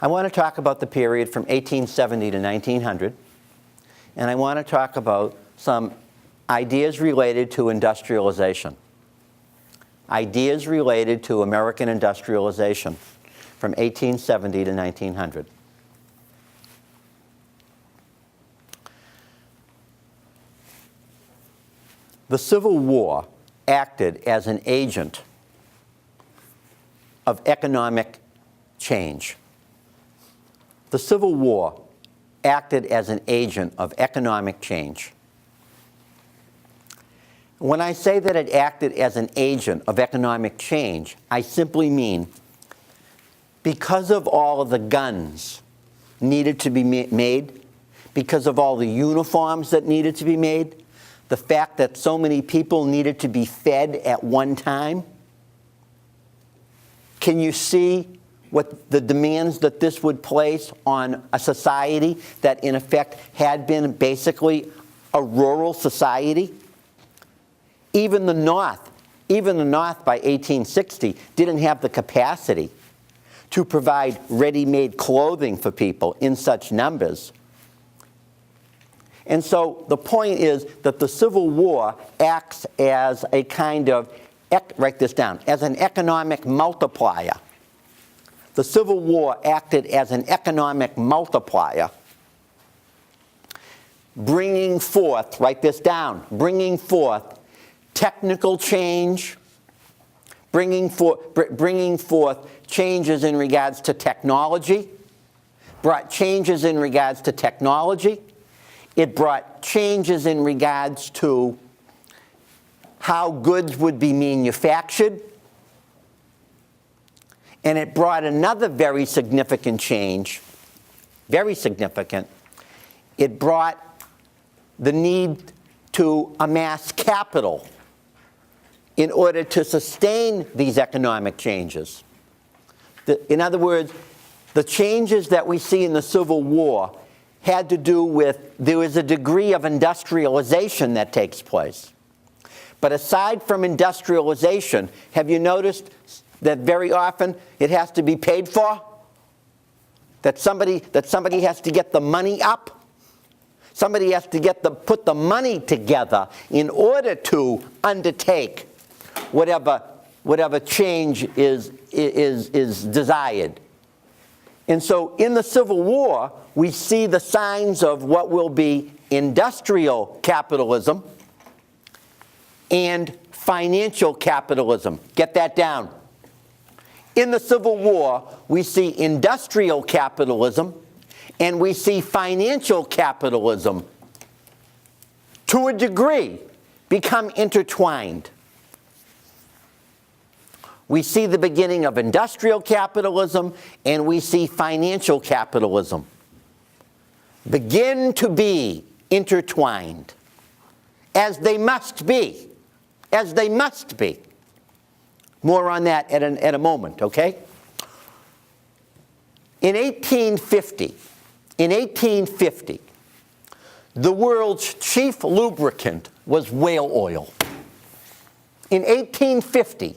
I want to talk about the period from 1870 to 1900, and I want to talk about some ideas related to industrialization. Ideas related to American industrialization from 1870 to 1900. The Civil War acted as an agent of economic change. The Civil War acted as an agent of economic change. When I say that it acted as an agent of economic change, I simply mean because of all of the guns needed to be made, because of all the uniforms that needed to be made, the fact that so many people needed to be fed at one time, can you see what the demands that this would place on a society that in effect had been basically a rural society? Even the North by 1860 didn't have the capacity to provide ready-made clothing for people in such numbers. And so the point is that the Civil War acts as a kind of, write this down, as an economic multiplier. The Civil War acted as an economic multiplier, bringing forth, write this down, bringing forth technical change, bringing forth changes in regards to technology, brought changes in regards to technology. It brought changes in regards to how goods would be manufactured. And it brought another very significant change, very significant. It brought the need to amass capital in order to sustain these economic changes. In other words, the changes that we see in the Civil War had to do with, there is a degree of industrialization that takes place. But aside from industrialization, have you noticed that very often it has to be paid for? That somebody has to get the money up? Somebody has to put the money together in order to undertake whatever change is desired. And so in the Civil War, we see the signs of what will be industrial capitalism and financial capitalism. Get that down. In the Civil War, we see industrial capitalism and we see financial capitalism, to a degree, become intertwined. We see the beginning of industrial capitalism and we see financial capitalism begin to be intertwined, as they must be, as they must be. More on that at a moment, okay? In 1850, the world's chief lubricant was whale oil. In 1850,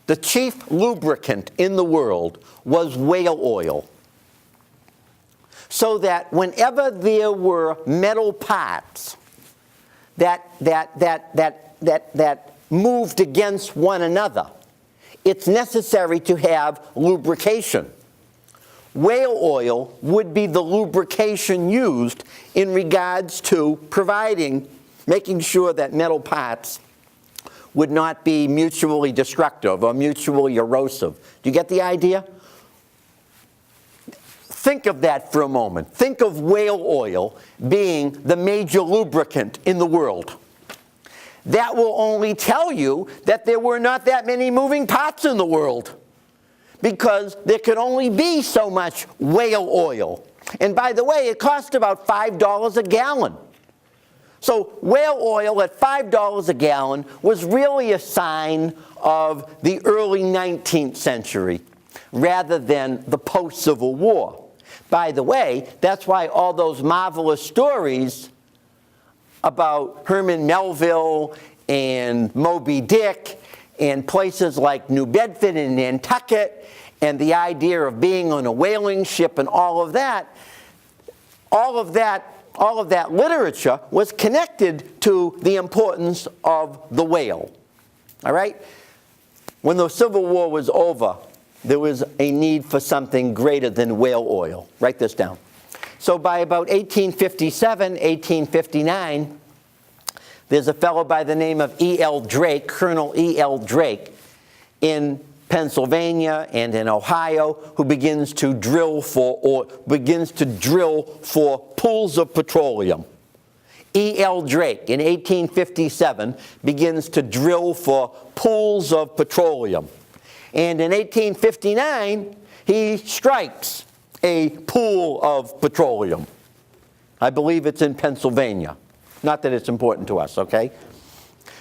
the chief lubricant in the world was whale oil. So that whenever there were metal parts that moved against one another, it's necessary to have lubrication. Whale oil would be the lubrication used in regards to making sure that metal parts would not be mutually destructive or mutually erosive. Do you get the idea? Think of that for a moment. Think of whale oil being the major lubricant in the world. That will only tell you that there were not that many moving parts in the world, because there could only be so much whale oil. And by the way, it cost about $5 a gallon. So whale oil at $5 a gallon was really a sign of the early 19th century rather than the post-Civil War. By the way, that's why all those marvelous stories about Herman Melville and Moby Dick and places like New Bedford and Nantucket and the idea of being on a whaling ship and all of that literature was connected to the importance of the whale. All right? When the Civil War was over, there was a need for something greater than whale oil. Write this down. So by about 1857, 1859, there's a fellow by the name of E.L. Drake, Colonel E.L. Drake, in Pennsylvania and in Ohio, who begins to drill for pools of petroleum. E.L. Drake in 1857 begins to drill for pools of petroleum. And in 1859, he strikes a pool of petroleum. I believe it's in Pennsylvania. Not that it's important to us, okay?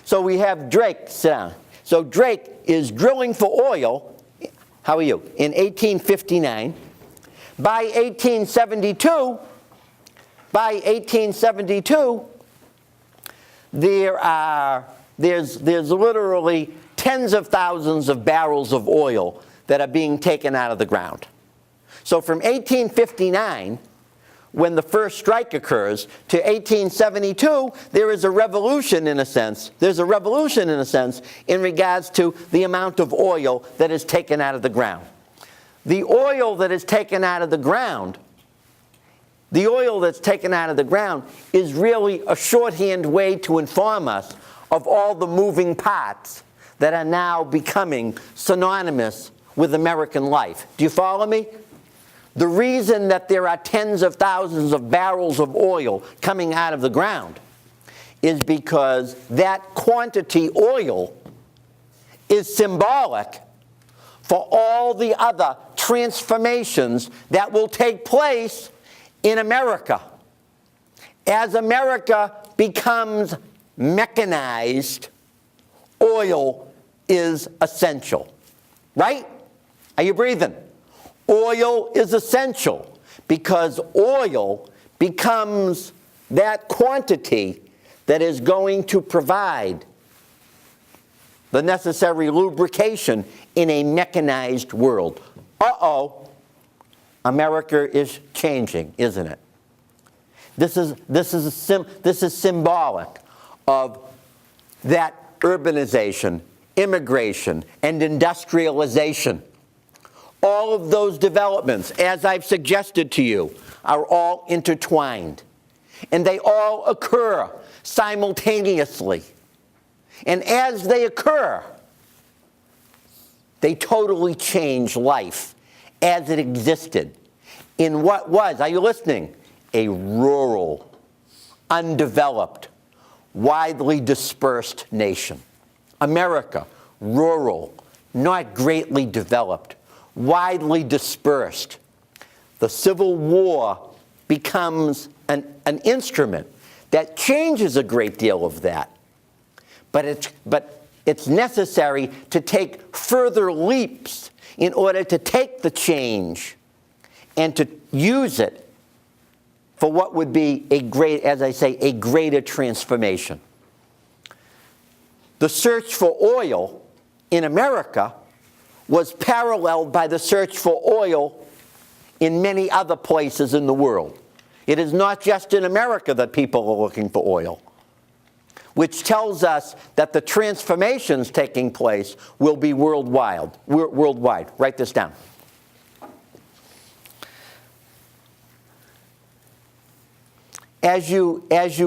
So we have Drake, sit down. So Drake is drilling for oil, how are you, in 1859. By 1872, there's literally tens of thousands of barrels of oil that are being taken out of the ground. So from 1859, when the first strike occurs, to 1872, there is a revolution in a sense. There's a revolution in a sense in regards to the amount of oil that is taken out of the ground. The oil that is taken out of the ground, is really a shorthand way to inform us of all the moving parts that are now becoming synonymous with American life. Do you follow me? The reason that there are tens of thousands of barrels of oil coming out of the ground is because that quantity oil is symbolic for all the other transformations that will take place in America. As America becomes mechanized, oil is essential. Right? Are you breathing? Oil is essential because oil becomes that quantity that is going to provide the necessary lubrication in a mechanized world. Uh-oh, America is changing, isn't it? This is symbolic of that urbanization, immigration, and industrialization. All of those developments, as I've suggested to you, are all intertwined. And they all occur simultaneously. And as they occur, they totally change life as it existed in what was, are you listening, a rural, undeveloped, widely dispersed nation. America, rural, not greatly developed, widely dispersed. The Civil War becomes an instrument that changes a great deal of that. But it's necessary to take further leaps in order to take the change and to use it for what would be a great, as I say, a greater transformation. The search for oil in America was paralleled by the search for oil in many other places in the world. It is not just in America that people are looking for oil, which tells us that the transformations taking place will be worldwide. Write this down. As you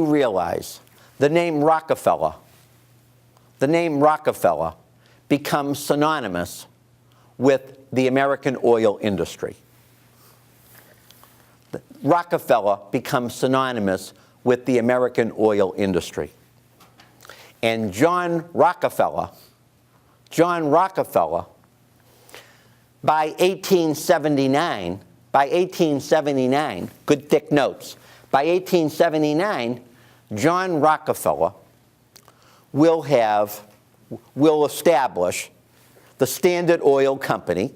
realize, the name Rockefeller becomes synonymous with the American oil industry. Rockefeller becomes synonymous with the American oil industry. And John Rockefeller, by 1879, good thick notes, by 1879, John Rockefeller will establish the Standard Oil Company,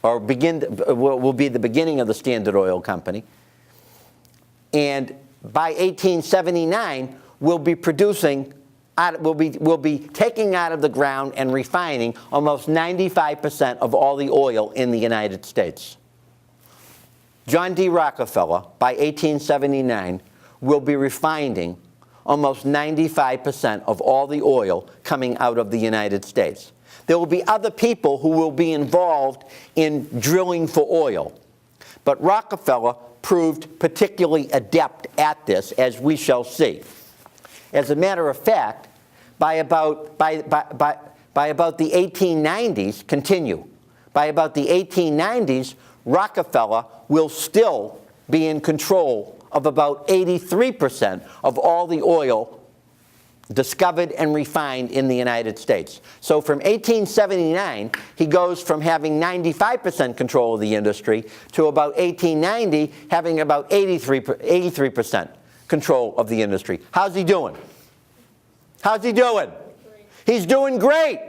or will be the beginning of the Standard Oil Company, and by 1879 will be producing will be taking out of the ground and refining almost 95% of all the oil in the United States. John D. Rockefeller, by 1879, will be refining almost 95% of all the oil coming out of the United States. There will be other people who will be involved in drilling for oil. But Rockefeller proved particularly adept at this, as we shall see. As a matter of fact, by about the 1890s, by about the 1890s, Rockefeller will still be in control of about 83% of all the oil discovered and refined in the United States. So from 1879, he goes from having 95% control of the industry to about 1890 having about 83% control of the industry. How's he doing? How's he doing? He's doing great.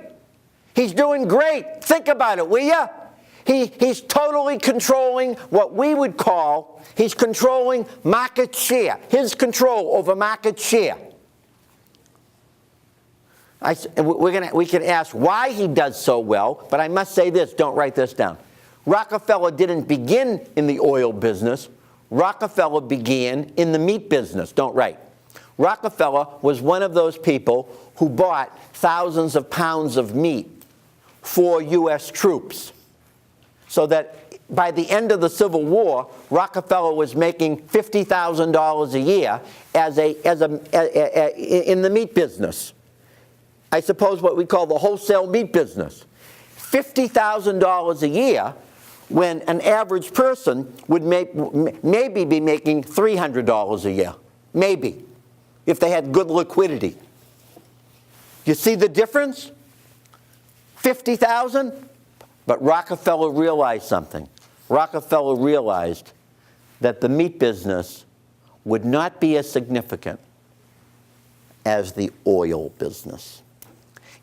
He's doing great. Think about it, will ya? He's totally controlling what we would call, he's controlling market share, his control over market share. We can ask why he does so well, but I must say this, don't write this down. Rockefeller didn't begin in the oil business. Rockefeller began in the meat business, don't write. Rockefeller was one of those people who bought thousands of pounds of meat for U.S. troops. So that by the end of the Civil War, Rockefeller was making $50,000 a year in the meat business. I suppose what we call the wholesale meat business. $50,000 a year when an average person would maybe be making $300 a year. Maybe, if they had good liquidity. You see the difference? 50,000? But Rockefeller realized something. Rockefeller realized that the meat business would not be as significant as the oil business.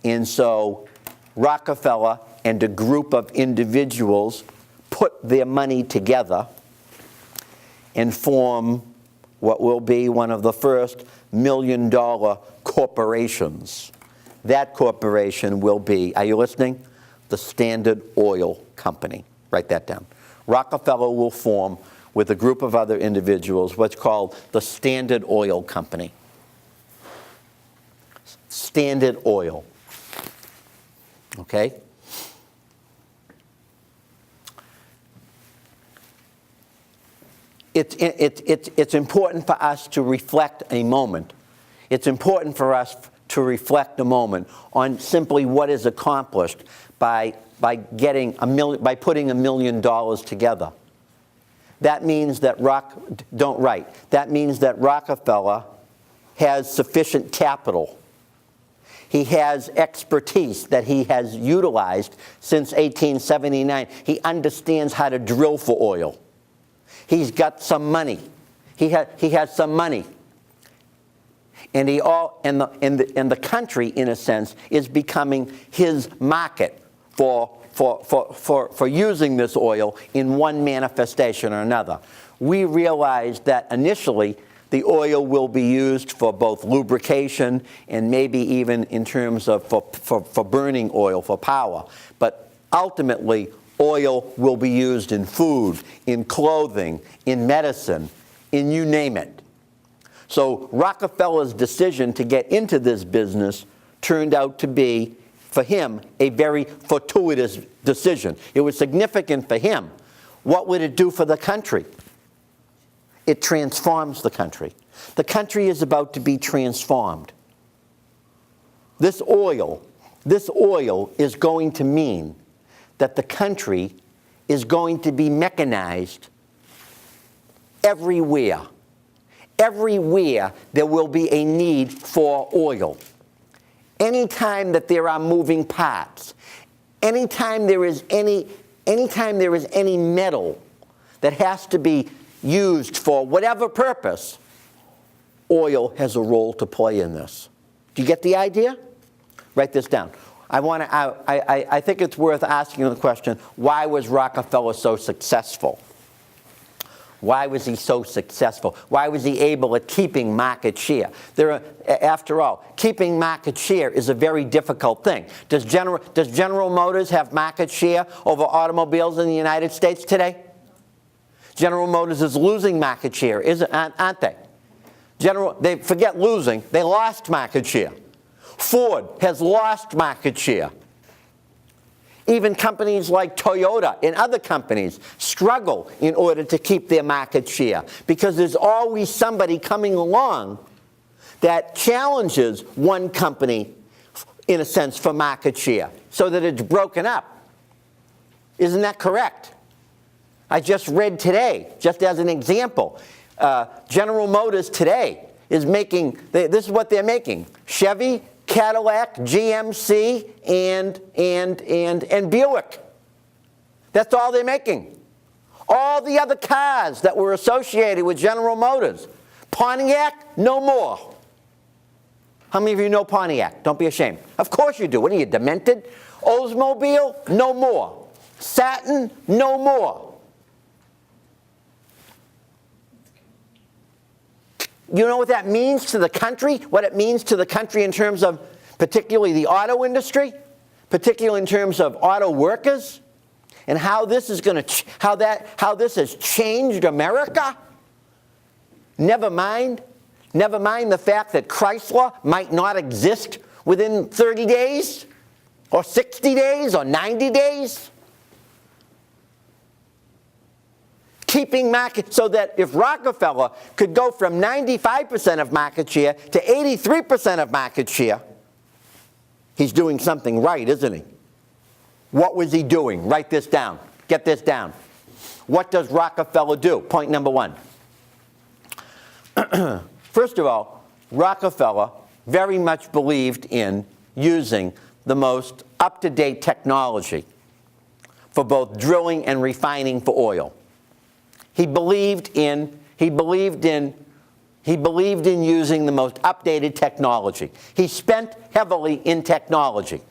And so Rockefeller and a group of individuals put their money together and form what will be one of the first $1 million corporations. That corporation will be, are you listening? The Standard Oil Company. Write that down. Rockefeller will form, with a group of other individuals, what's called the Standard Oil Company. Standard Oil. Okay? It's important for us to reflect a moment. It's important for us to reflect a moment on simply what is accomplished by putting $1 million together. That means that That means that Rockefeller has sufficient capital. He has expertise that he has utilized since 1879. He understands how to drill for oil. He's got some money. He has some money. And the country, in a sense, is becoming his market for using this oil in one manifestation or another. We realize that initially the oil will be used for both lubrication and maybe even in terms of for burning oil for power. But ultimately, oil will be used in food, in clothing, in medicine, in you name it. So Rockefeller's decision to get into this business turned out to be, for him, a very fortuitous decision. It was significant for him. What would it do for the country? It transforms the country. The country is about to be transformed. This oil is going to mean that the country is going to be mechanized everywhere. Everywhere there will be a need for oil. Anytime that there are moving parts, anytime there is any metal that has to be used for whatever purpose, oil has a role to play in this. Do you get the idea? Write this down. I think it's worth asking the question, why was Rockefeller so successful? Why was he so successful? Why was he able at keeping market share? After all, keeping market share is a very difficult thing. Does General Motors have market share over automobiles in the United States today? General Motors is losing market share, aren't they? They forget losing, they lost market share. Ford has lost market share. Even companies like Toyota and other companies struggle in order to keep their market share because there's always somebody coming along that challenges one company, in a sense, for market share so that it's broken up. Isn't that correct? I just read today, just as an example, General Motors today is making, this is what they're making, Chevy, Cadillac, GMC, and Buick. That's all they're making. All the other cars that were associated with General Motors. Pontiac, no more. How many of you know Pontiac? Don't be ashamed. Of course you do. What are you, demented? Oldsmobile, no more. Saturn, no more. You know what that means to the country? What it means to the country in terms of particularly the auto industry, particularly in terms of auto workers, and how this is going to how this has changed America? Never mind the fact that Chrysler might not exist within 30 days or 60 days or 90 days. Keeping market, so that if Rockefeller could go from 95% of market share to 83% of market share, he's doing something right, isn't he? What was he doing? Write this down. Get this down. What does Rockefeller do? Point number one. First of all, Rockefeller very much believed in using the most up-to-date technology for both drilling and refining for oil. He believed in using the most updated technology. He spent heavily in technology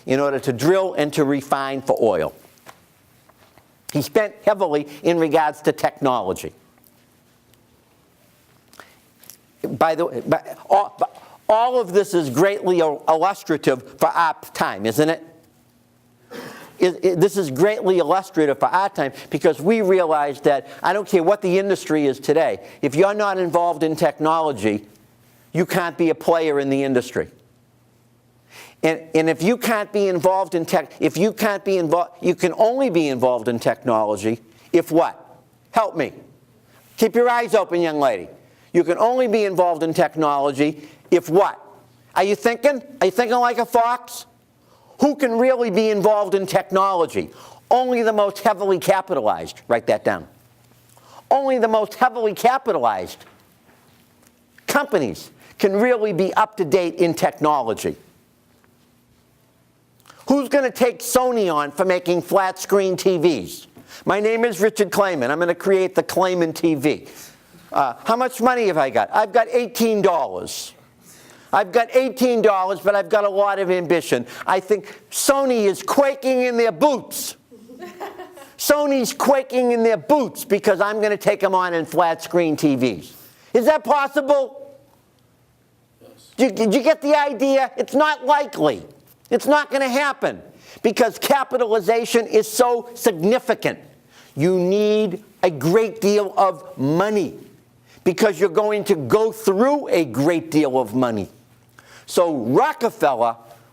in order to drill and to refine for oil. He spent heavily in regards to technology. By the way, all of this is greatly illustrative for our time, isn't it? This is greatly illustrative for our time because we realize that I don't care what the industry is today. If you're not involved in technology, you can't be a player in the industry. And if you can't be involved in you can only be involved in technology if what? Help me. Keep your eyes open, young lady. You can only be involved in technology if what? Are you thinking? Are you thinking like a fox? Who can really be involved in technology? Only the most heavily capitalized. Write that down. Only the most heavily capitalized companies can really be up to date in technology. Who's going to take Sony on for making flat screen TVs? My name is Richard Clayman. I'm going to create the Clayman TV. How much money have I got? I've got $18. I've got $18, but I've got a lot of ambition. I think Sony is quaking in their boots. Sony's quaking in their boots because I'm going to take them on in flat screen TVs. Is that possible? Yes. Did you get the idea? It's not likely. It's not going to happen because capitalization is so significant. You need a great deal of money because you're going to go through a great deal of money. So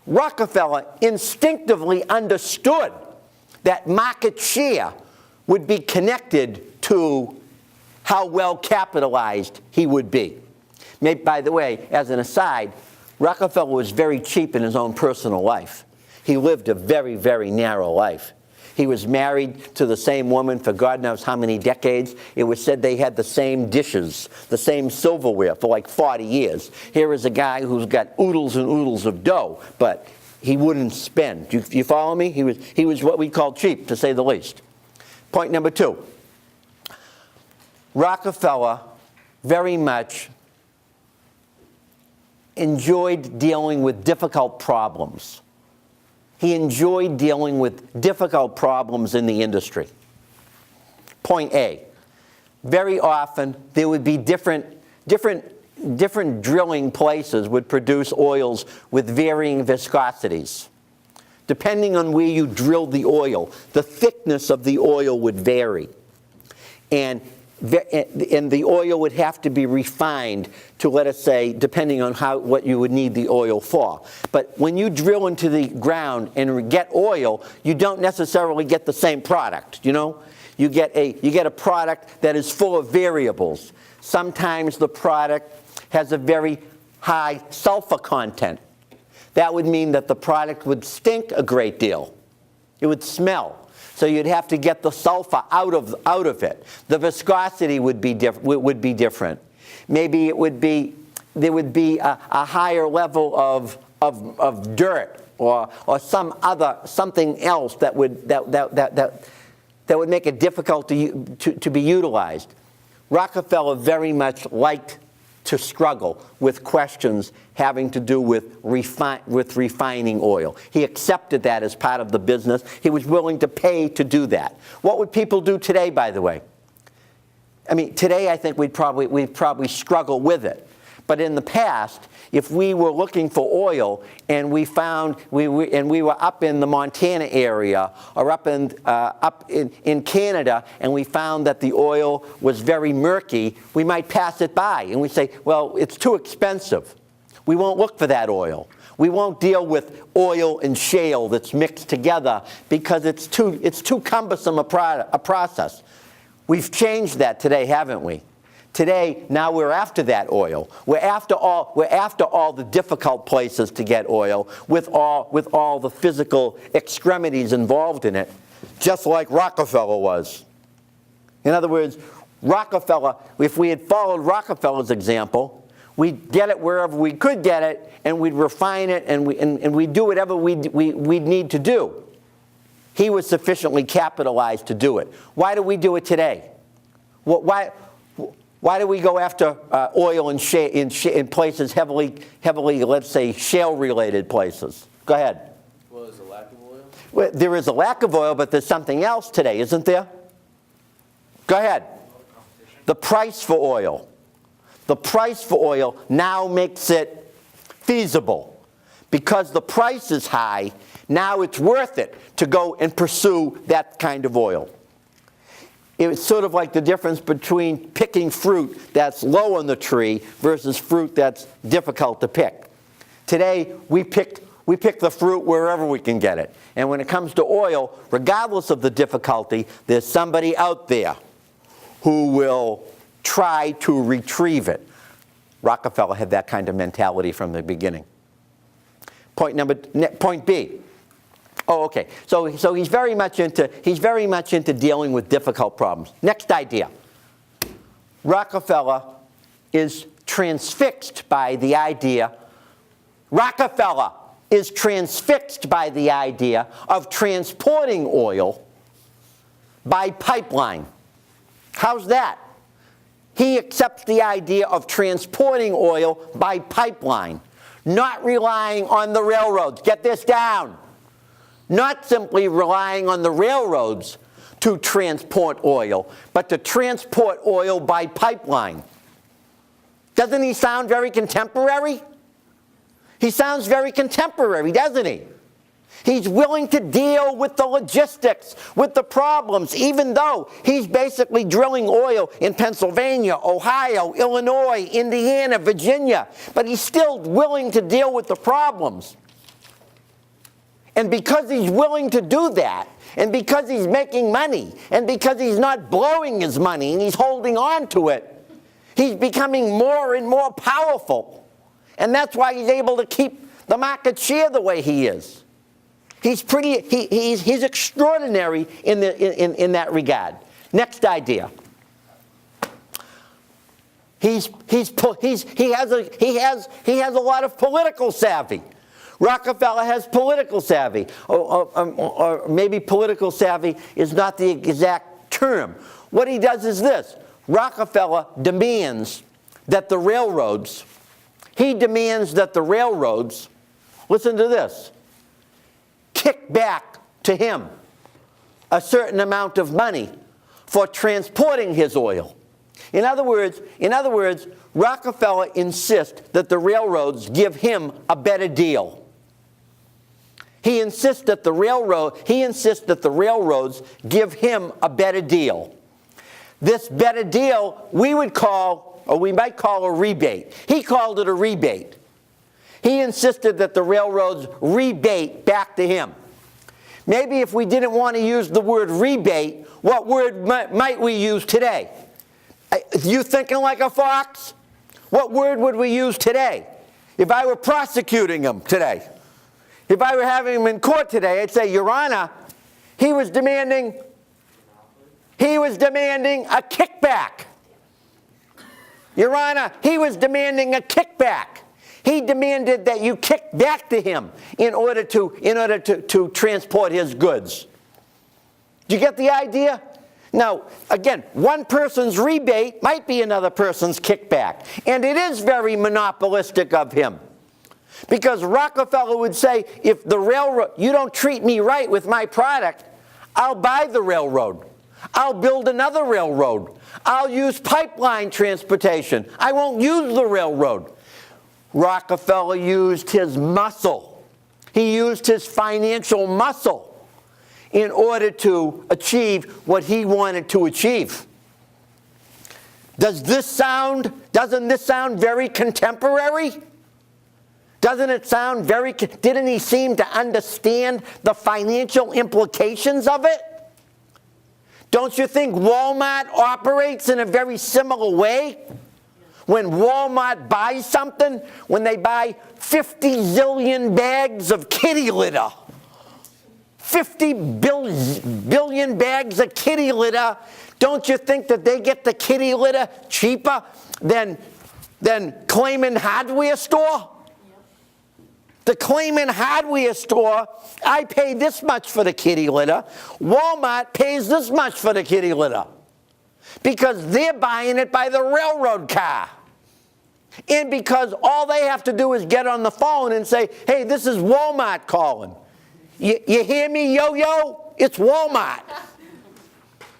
Rockefeller instinctively understood that market share would be connected to how well capitalized he would be. By the way, as an aside, Rockefeller was very cheap in his own personal life. He lived a very, very narrow life. He was married to the same woman for God knows how many decades. It was said they had the same dishes, the same silverware for like 40 years. Here is a guy who's got oodles and oodles of dough, but he wouldn't spend. You follow me? He was what we call cheap, to say the least. Point number two. Rockefeller very much enjoyed dealing with difficult problems. He enjoyed dealing with difficult problems in the industry. Point A, very often there would be different drilling places would produce oils with varying viscosities. Depending on where you drilled the oil, the thickness of the oil would vary. And the oil would have to be refined to, let us say, depending on what you would need the oil for. But when you drill into the ground and get oil, you don't necessarily get the same product, you know? You get a product that is full of variables. Sometimes the product has a very high sulfur content. That would mean that the product would stink a great deal. It would smell. So you'd have to get the sulfur out of it. The viscosity would be different. Maybe there would be a higher level of dirt or something else that would make it difficult to be utilized. Rockefeller very much liked to struggle with questions having to do with refining oil. He accepted that as part of the business. He was willing to pay to do that. What would people do today, by the way? I mean, today I think we'd probably struggle with it. But in the past, if we were looking for oil and we were up in the Montana area or up in Canada and we found that the oil was very murky, we might pass it by and we say, well, it's too expensive. We won't look for that oil. We won't deal with oil and shale that's mixed together because it's too cumbersome a process. We've changed that today, haven't we? Today, now we're after that oil. We're after all the difficult places to get oil with all the physical extremities involved in it, just like Rockefeller was. In other words, Rockefeller, if we had followed Rockefeller's example, we'd get it wherever we could get it, and we'd refine it, and we'd do whatever we'd need to do. He was sufficiently capitalized to do it. Why do we do it today? Why do we go after oil in places heavily, let's say, shale-related places? Go ahead. Well, there's a lack of oil? Well, there is a lack of oil, but there's something else today, isn't there? Go ahead. The price for oil. The price for oil now makes it feasible. Because the price is high, now it's worth it to go and pursue that kind of oil. It's sort of like the difference between picking fruit that's low on the tree versus fruit that's difficult to pick. Today, we pick the fruit wherever we can get it. And when it comes to oil, regardless of the difficulty, there's somebody out there who will try to retrieve it. Rockefeller had that kind of mentality from the beginning. Point B. Oh, okay. So he's very much into dealing with difficult problems. Next idea. Rockefeller is transfixed by the idea. Rockefeller is transfixed by the idea of transporting oil by pipeline. How's that? He accepts the idea of transporting oil by pipeline, not relying on the railroads. Get this down. Not simply relying on the railroads to transport oil, but to transport oil by pipeline. Doesn't he sound very contemporary? He sounds very contemporary, doesn't he? He's willing to deal with the logistics, with the problems, even though he's basically drilling oil in Pennsylvania, Ohio, Illinois, Indiana, Virginia. But he's still willing to deal with the problems. And because he's willing to do that, and because he's making money, and because he's not blowing his money and he's holding on to it, he's becoming more and more powerful. And that's why he's able to keep the market share the way he is. He's extraordinary in that regard. Next idea. He has a lot of political savvy. Rockefeller has political savvy, or maybe political savvy is not the exact term. What he does is this. Rockefeller demands that the railroads, listen to this, kick back to him a certain amount of money for transporting his oil. In other words, Rockefeller insists that the railroads give him a better deal. He insists that the railroads give him a better deal. This better deal we would call, or we might call, a rebate. He called it a rebate. He insisted that the railroads rebate back to him. Maybe if we didn't want to use the word rebate, what word might we use today? You thinking like a fox? What word would we use today? If I were prosecuting him today, if I were having him in court today, I'd say, Your Honor, he was demanding a kickback. Your Honor, he was demanding a kickback. He demanded that you kick back to him in order to transport his goods. Do you get the idea? Now, again, one person's rebate might be another person's kickback. And it is very monopolistic of him. Because Rockefeller would say, if the railroad, you don't treat me right with my product, I'll buy the railroad. I'll build another railroad. I'll use pipeline transportation. I won't use the railroad. Rockefeller used his muscle. He used his financial muscle in order to achieve what he wanted to achieve. Doesn't this sound very contemporary? Doesn't it sound very, didn't he seem to understand the financial implications of it? Don't you think Walmart operates in a very similar way? When Walmart buys something, when they buy 50 zillion bags of kitty litter, 50 billion bags of kitty litter, don't you think that they get the kitty litter cheaper than Clayman Hardware Store? The Clayman Hardware Store, I pay this much for the kitty litter. Walmart pays this much for the kitty litter because they're buying it by the railroad car. And because all they have to do is get on the phone and say, hey, this is Walmart calling. You hear me, Yo-Yo? It's Walmart.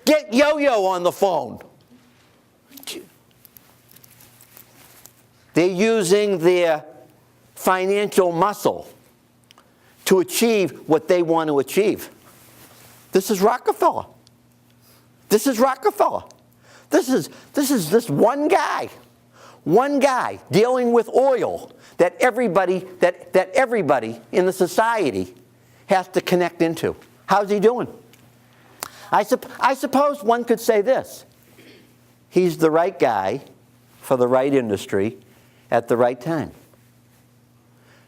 Get Yo-Yo on the phone. They're using their financial muscle to achieve what they want to achieve. This is Rockefeller. This is Rockefeller. This is this one guy dealing with oil that everybody in the society has to connect into. How's he doing? I suppose one could say this. He's the right guy for the right industry at the right time.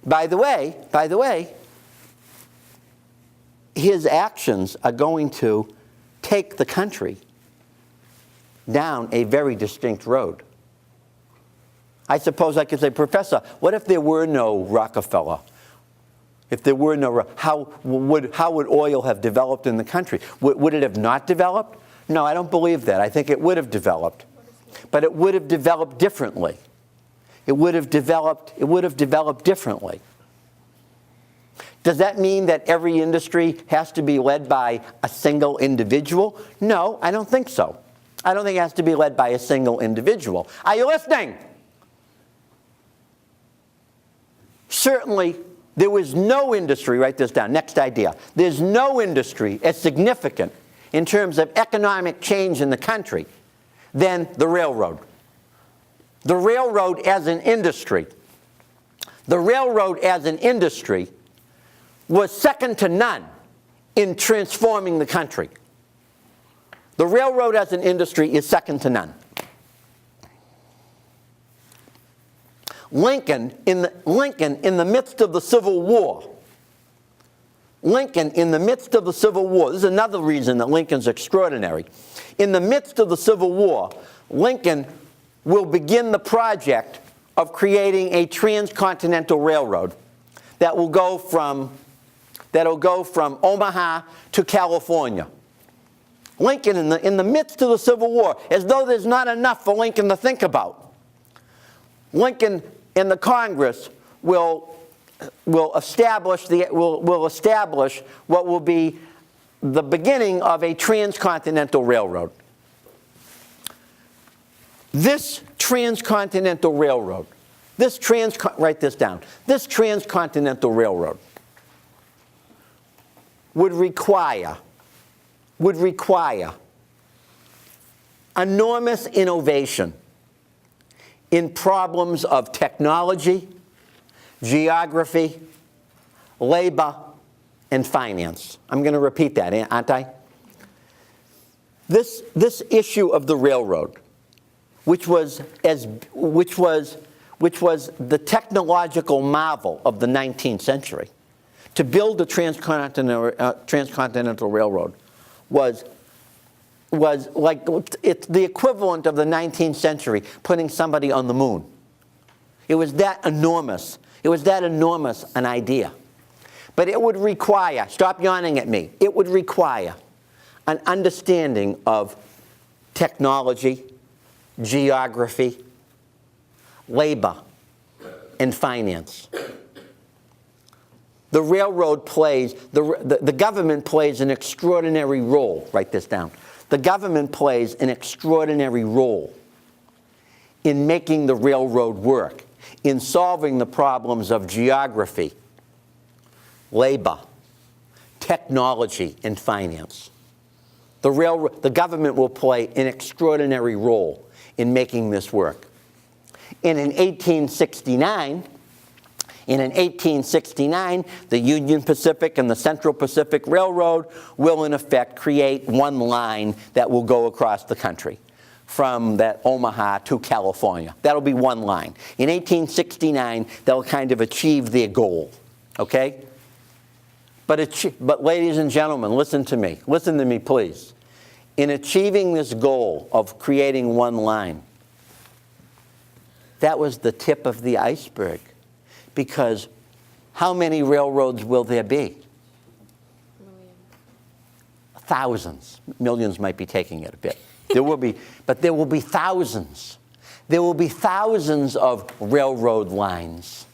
By the way, his actions are going to take the country down a very distinct road. I suppose I could say, Professor, what if there were no Rockefeller? If there were no, how would oil have developed in the country? Would it have not developed? No, I don't believe that. I think it would have developed. But it would have developed differently. It would have developed differently. Does that mean that every industry has to be led by a single individual? No, I don't think so. I don't think it has to be led by a single individual. Are you listening? Certainly, there was no industry, write this down, next idea. There's no industry as significant in terms of economic change in the country than the railroad. The railroad as an industry. The railroad as an industry was second to none in transforming the country. The railroad as an industry is second to none. Lincoln in the midst of the Civil War. Lincoln in the midst of the Civil War. This is another reason that Lincoln's extraordinary. In the midst of the Civil War, Lincoln will begin the project of creating a transcontinental railroad that will go from Omaha to California. Lincoln in the midst of the Civil War, as though there's not enough for Lincoln to think about. Lincoln and the Congress will establish what will be the beginning of a transcontinental railroad. This transcontinental railroad, write this down, this transcontinental railroad would require enormous innovation in problems of technology, geography, labor, and finance. I'm going to repeat that, aren't I? This issue of the railroad, which was the technological marvel of the 19th century, to build a transcontinental railroad was like it's the equivalent of the 19th century putting somebody on the moon. It was that enormous. It was that enormous an idea. But it would require, stop yawning at me, it would require an understanding of technology, geography, labor, and finance. The railroad plays, the government plays an extraordinary role. Write this down. The government plays an extraordinary role in making the railroad work, in solving the problems of geography, labor, technology, and finance. The government will play an extraordinary role in making this work. And in 1869, the Union Pacific and the Central Pacific Railroad will, in effect, create one line that will go across the country from that Omaha to California. That'll be one line. In 1869, they'll kind of achieve their goal, okay? But ladies and gentlemen, listen to me. Listen to me, please. In achieving this goal of creating one line, that was the tip of the iceberg. Because how many railroads will there be? Thousands. Millions might be taking it a bit. But there will be thousands. There will be thousands of railroad lines.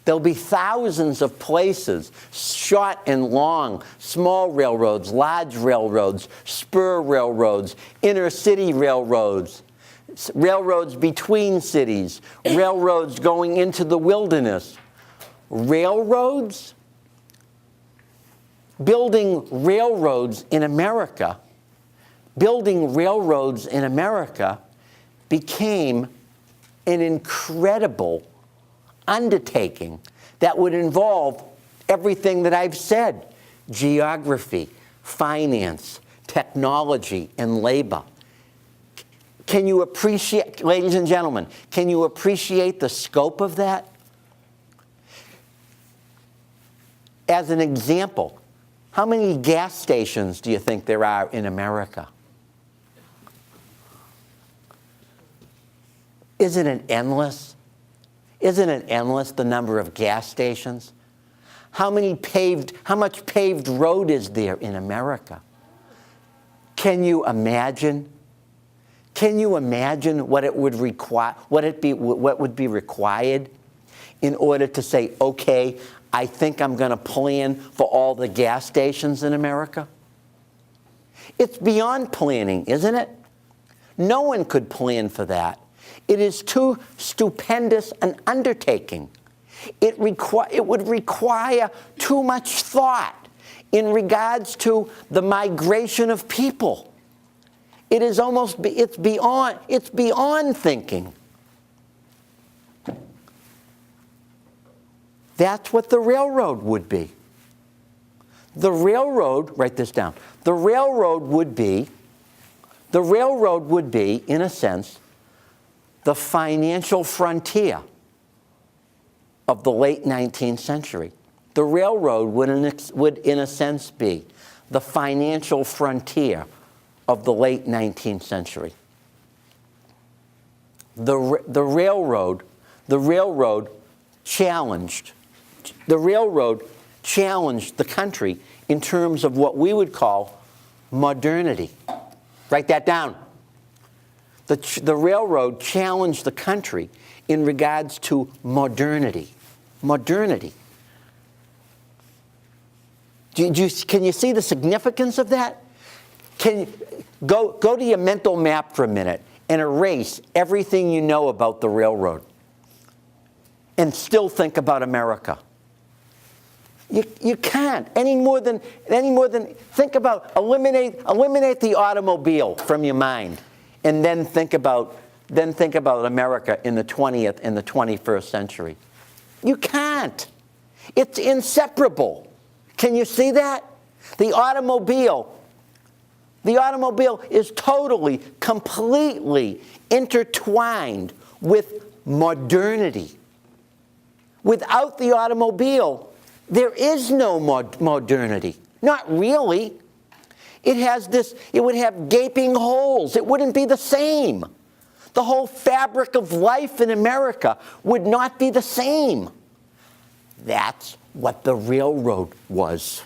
There'll be thousands of places, short and long, small railroads, large railroads, spur railroads, inner city railroads, railroads between cities, railroads going into the wilderness. Railroads? Building railroads in America became an incredible undertaking that would involve everything that I've said: geography, finance, technology, and labor. Can you appreciate, ladies and gentlemen, can you appreciate the scope of that? As an example, how many gas stations do you think there are in America? Isn't it endless? Isn't it endless, the number of gas stations? How much paved road is there in America? Can you imagine? Can you imagine what it would require, what would be required in order to say, okay, I think I'm going to plan for all the gas stations in America? It's beyond planning, isn't it? No one could plan for that. It is too stupendous an undertaking. It would require too much thought in regards to the migration of people. It is it's beyond thinking. That's what the railroad would be. The railroad, write this down, the railroad would be, in a sense, the financial frontier of the late 19th century. The railroad would, in a sense, be the financial frontier of the late 19th century. The railroad challenged the country in terms of what we would call modernity. Write that down. The railroad challenged the country in regards to modernity. Modernity. Can you see the significance of that? Can you go to your mental map for a minute and erase everything you know about the railroad and still think about America. You can't any more than think about eliminate the automobile from your mind, and then think about America in the 20th and the 21st century. You can't. It's inseparable. Can you see that? The automobile is totally, completely intertwined with modernity. Without the automobile, there is no modernity. Not really. It would have gaping holes. It wouldn't be the same. The whole fabric of life in America would not be the same. That's what the railroad was.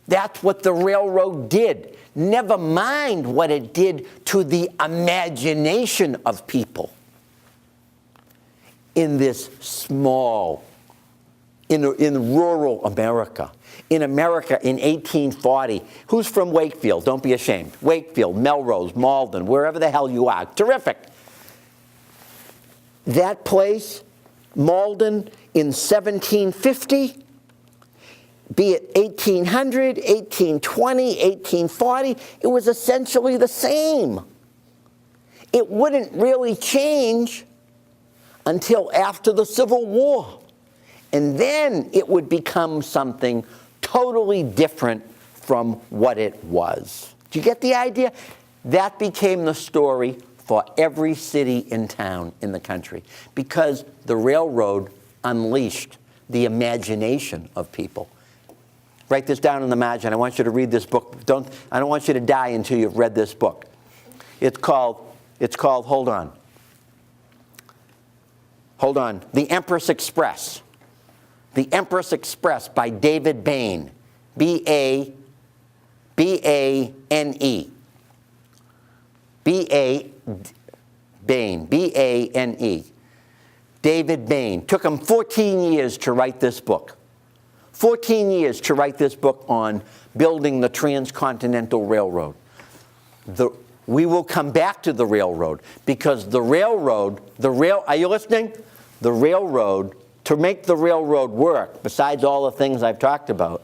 That's what the railroad did. Never mind what it did to the imagination of people in this small, in rural America. In America in 1840, who's from Wakefield? Don't be ashamed. Wakefield, Melrose, Malden, wherever the hell you are. Terrific. That place, Malden, in 1750, be it 1800, 1820, 1840, it was essentially the same. It wouldn't really change until after the Civil War. And then it would become something totally different from what it was. Do you get the idea? That became the story for every city in town in the country, because the railroad unleashed the imagination of people. Write this down in the margin. I want you to read this book. I don't want you to die until you've read this book. It's called, hold on, The Empress Express. The Empress Express by David Bain, B-A-N-E. Bain, B-A-N-E. David Bain. Took him 14 years to write this book. 14 years to write this book on building the Transcontinental Railroad. We will come back to the railroad, because are you listening? The railroad, to make the railroad work, besides all the things I've talked about,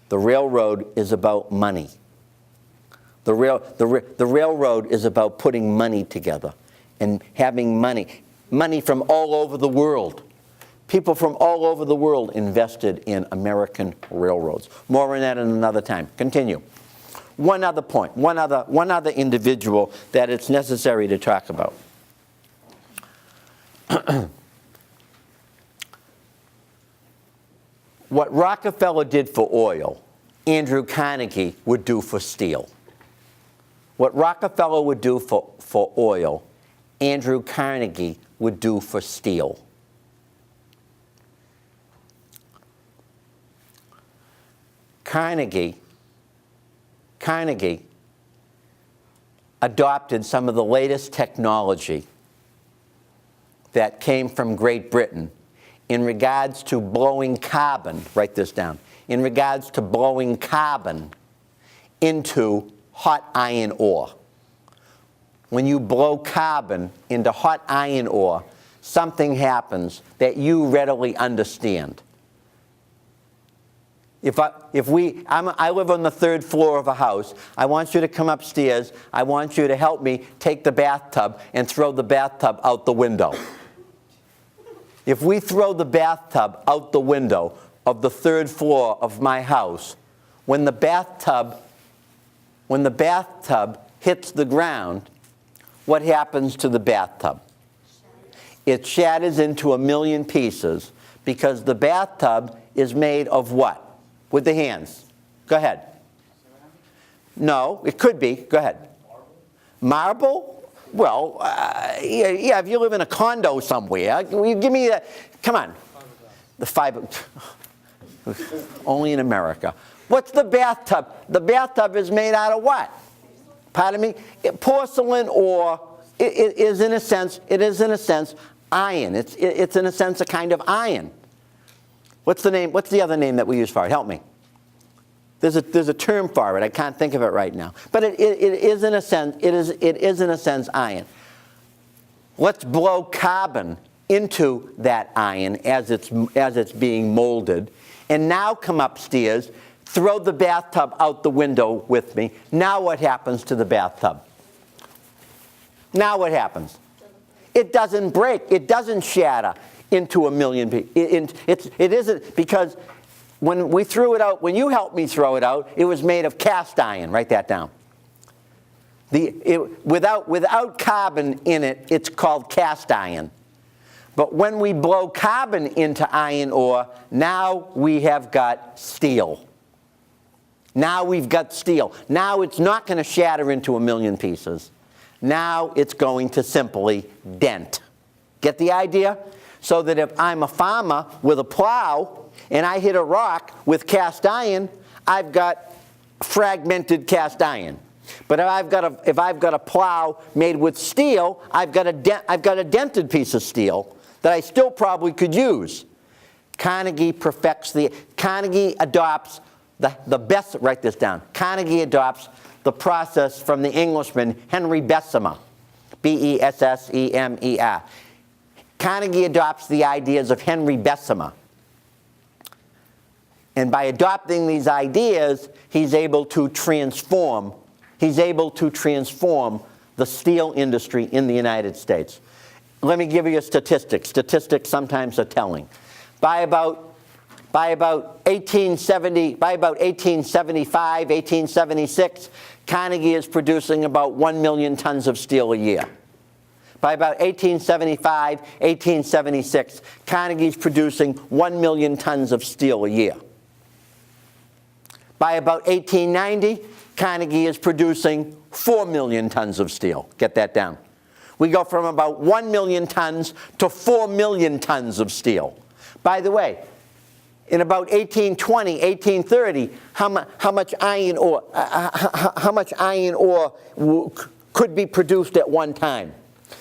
the railroad is about money. The railroad is about putting money together and having money from all over the world. People from all over the world invested in American railroads. More on that in another time. Continue. One other point, one other individual that it's necessary to talk about. What Rockefeller did for oil, Andrew Carnegie would do for steel. What Rockefeller would do for oil, Andrew Carnegie would do for steel. Carnegie adopted some of the latest technology that came from Great Britain in regards to blowing carbon, write this down, in regards to blowing carbon into hot iron ore. When you blow carbon into hot iron ore, something happens that you readily understand. I live on the third floor of a house. I want you to come upstairs. I want you to help me take the bathtub and throw the bathtub out the window. If we throw the bathtub out the window of the third floor of my house, when the bathtub hits the ground, what happens to the bathtub? It shatters into a million pieces, because the bathtub is made of what? With the hands. Go ahead. No, it could be. Go ahead. Marble? Well, yeah, if you live in a condo somewhere, you give me that. Come on. The fiber. Only in America. What's the bathtub? The bathtub is made out of what? Pardon me? Porcelain, or it is in a sense iron. It's in a sense a kind of iron. What's the name? What's the other name that we use for it? Help me. There's a term for it. I can't think of it right now. But it is in a sense, it is in a sense iron. Let's blow carbon into that iron as it's being molded, and now come upstairs, throw the bathtub out the window with me. Now what happens to the bathtub? Now what happens? It doesn't break. It doesn't shatter into a million pieces. It isn't, because when we threw it out, when you helped me throw it out, it was made of cast iron. Write that down. Without carbon in it, it's called cast iron. But when we blow carbon into iron ore, now we have got steel. Now we've got steel. Now it's not going to shatter into a million pieces. Now it's going to simply dent. Get the idea? So that if I'm a farmer with a plow and I hit a rock with cast iron, I've got fragmented cast iron. But if I've got a plow made with steel, I've got a dented piece of steel that I still probably could use. Carnegie adopts the best, write this down. Carnegie adopts the process from the Englishman Henry Bessemer, Bessemer. Carnegie adopts the ideas of Henry Bessemer. And by adopting these ideas, he's able to transform the steel industry in the United States. Let me give you a statistic. Statistics sometimes are telling. By about 1875, 1876, Carnegie is producing about 1 million tons of steel a year. By about 1875, 1876, Carnegie is producing 1 million tons of steel a year. By about 1890, Carnegie is producing 4 million tons of steel. Get that down. We go from about 1 million tons to 4 million tons of steel. By the way, in about 1820, 1830, how much iron ore could be produced at one time?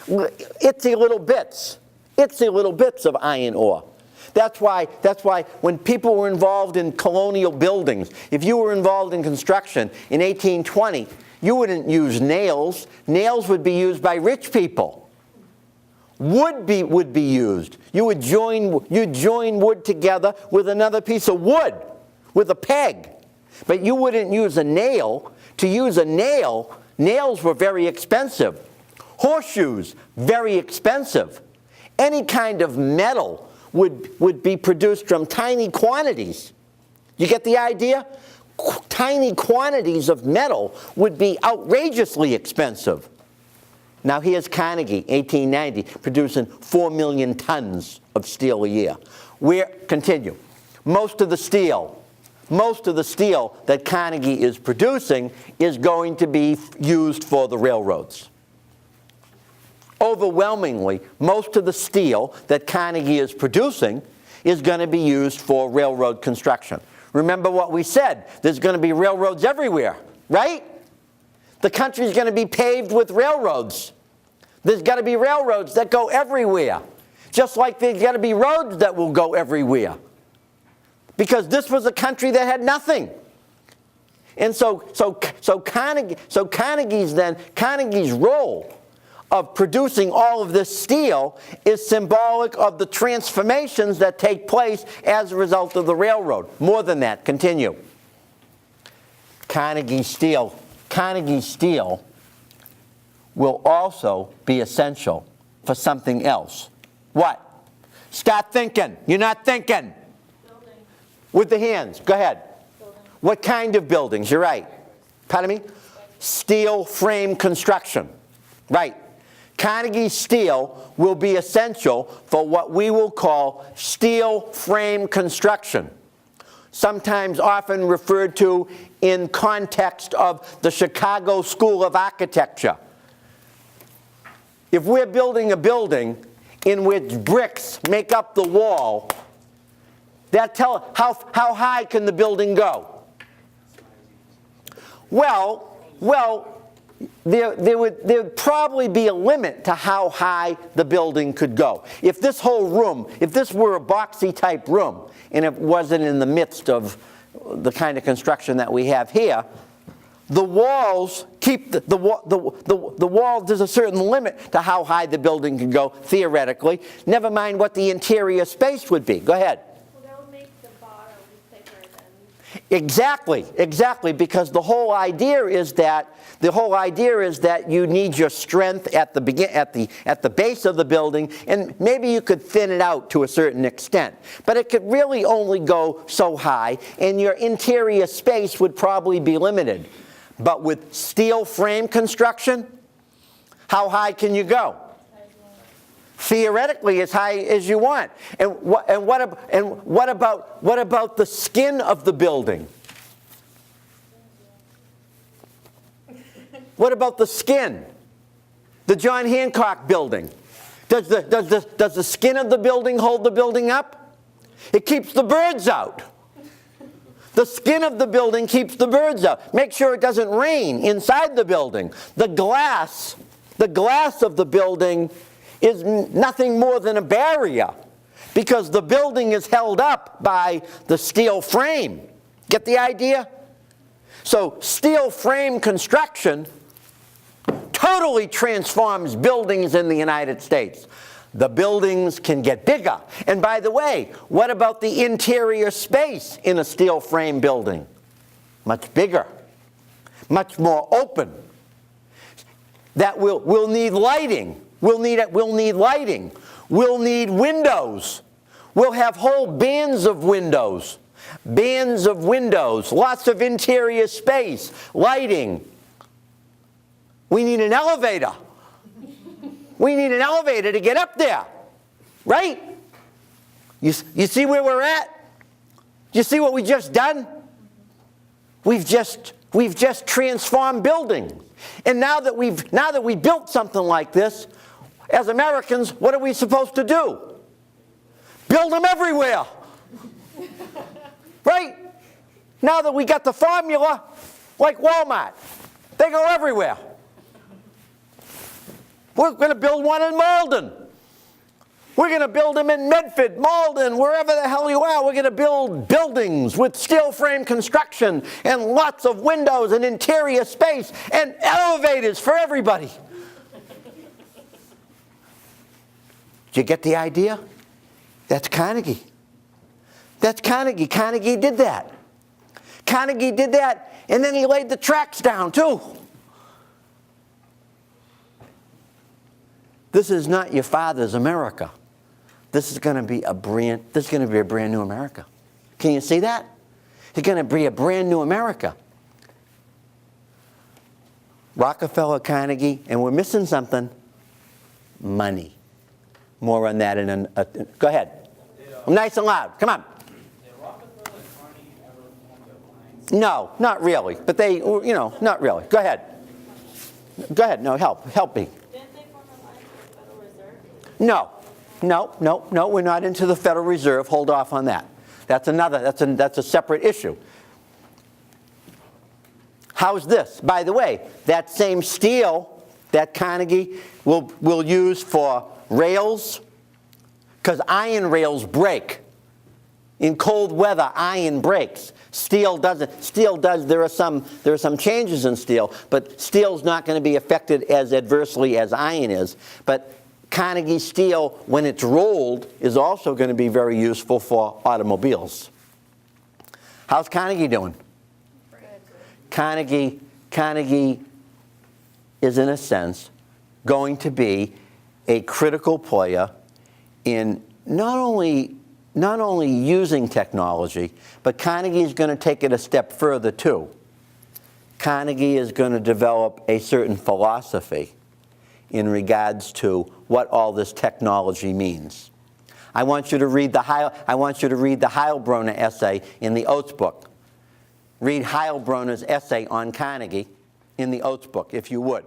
Itsy little bits of iron ore. That's why when people were involved in colonial buildings, if you were involved in construction in 1820, you wouldn't use nails. Nails would be used by rich people. Wood would be used. You'd join wood together with another piece of wood, with a peg. But you wouldn't use a nail. To use a nail, nails were very expensive. Horseshoes, very expensive. Any kind of metal would be produced from tiny quantities. You get the idea? Tiny quantities of metal would be outrageously expensive. Now here's Carnegie, 1890, producing 4 million tons of steel a year. Continue. Most of the steel that Carnegie is producing is going to be used for the railroads. Overwhelmingly, most of the steel that Carnegie is producing is going to be used for railroad construction. Remember what we said, there's going to be railroads everywhere, right? The country's going to be paved with railroads. There's got to be railroads that go everywhere, just like there's got to be roads that will go everywhere. Because this was a country that had nothing. And so Carnegie's role of producing all of this steel is symbolic of the transformations that take place as a result of the railroad. More than that, continue. Carnegie steel will also be essential for something else. What? Start thinking. You're not thinking. Building. With the hands. Go ahead. Building. What kind of buildings? You're right. Pardon me? Steel frame construction. Right. Carnegie steel will be essential for what we will call steel frame construction, sometimes often referred to in context of the Chicago School of Architecture. If we're building a building in which bricks make up the wall, how high can the building go? Well, there would probably be a limit to how high the building could go. If this whole room, if this were a boxy type room, and it wasn't in the midst of the kind of construction that we have here, the walls keep the wall, there's a certain limit to how high the building can go, theoretically. Never mind what the interior space would be. Go ahead. Well, that would make the bottom thicker than... Exactly, because the whole idea is that you need your strength at the base of the building, and maybe you could thin it out to a certain extent. But it could really only go so high, and your interior space would probably be limited. But with steel frame construction, how high can you go? Theoretically, as high as you want. And what about the skin of the building? What about the skin? The John Hancock building. Does the skin of the building hold the building up? It keeps the birds out. The skin of the building keeps the birds out. Make sure it doesn't rain inside the building. The glass of the building is nothing more than a barrier because the building is held up by the steel frame. Get the idea? So steel frame construction totally transforms buildings in the United States. The buildings can get bigger. And by the way, what about the interior space in a steel frame building? Much bigger, much more open. That we'll need lighting. We'll need lighting. We'll need windows. We'll have whole bands of windows. Lots of interior space, lighting. We need an elevator. We need an elevator to get up there, right? You see where we're at? You see what we just done? We've just transformed buildings. And now that we built something like this, as Americans, what are we supposed to do? Build them everywhere. Right? Now that we got the formula, like Walmart, they go everywhere. We're going to build one in Malden. We're going to build them in Medford, Malden, wherever the hell you are. We're going to build buildings with steel frame construction and lots of windows and interior space and elevators for everybody. Did you get the idea? That's Carnegie. Carnegie did that. And then he laid the tracks down too. This is not your father's America. This is going to be a brand new America. Can you see that? It's going to be a brand new America. Rockefeller, Carnegie, and we're missing something. Money. More on that in go ahead. Nice and loud. Come on. Did Rockefeller and Carnegie ever form their alliance? No, not really. But they, not really. Go ahead. No, help me. Didn't they form an alliance with the Federal Reserve? No, we're not into the Federal Reserve. Hold off on that. That's a separate issue. How's this? By the way, that same steel that Carnegie will use for rails, because iron rails break. In cold weather, iron breaks. Steel doesn't. Steel does. There are some changes in steel, but steel's not going to be affected as adversely as iron is. But Carnegie steel, when it's rolled, is also going to be very useful for automobiles. How's Carnegie doing? Carnegie is, in a sense, going to be a critical player in not only using technology, but Carnegie is going to take it a step further too. Carnegie is going to develop a certain philosophy in regards to what all this technology means. I want you to read the Heilbronner essay in the Oates book. Read Heilbronner's essay on Carnegie in the Oates book, if you would.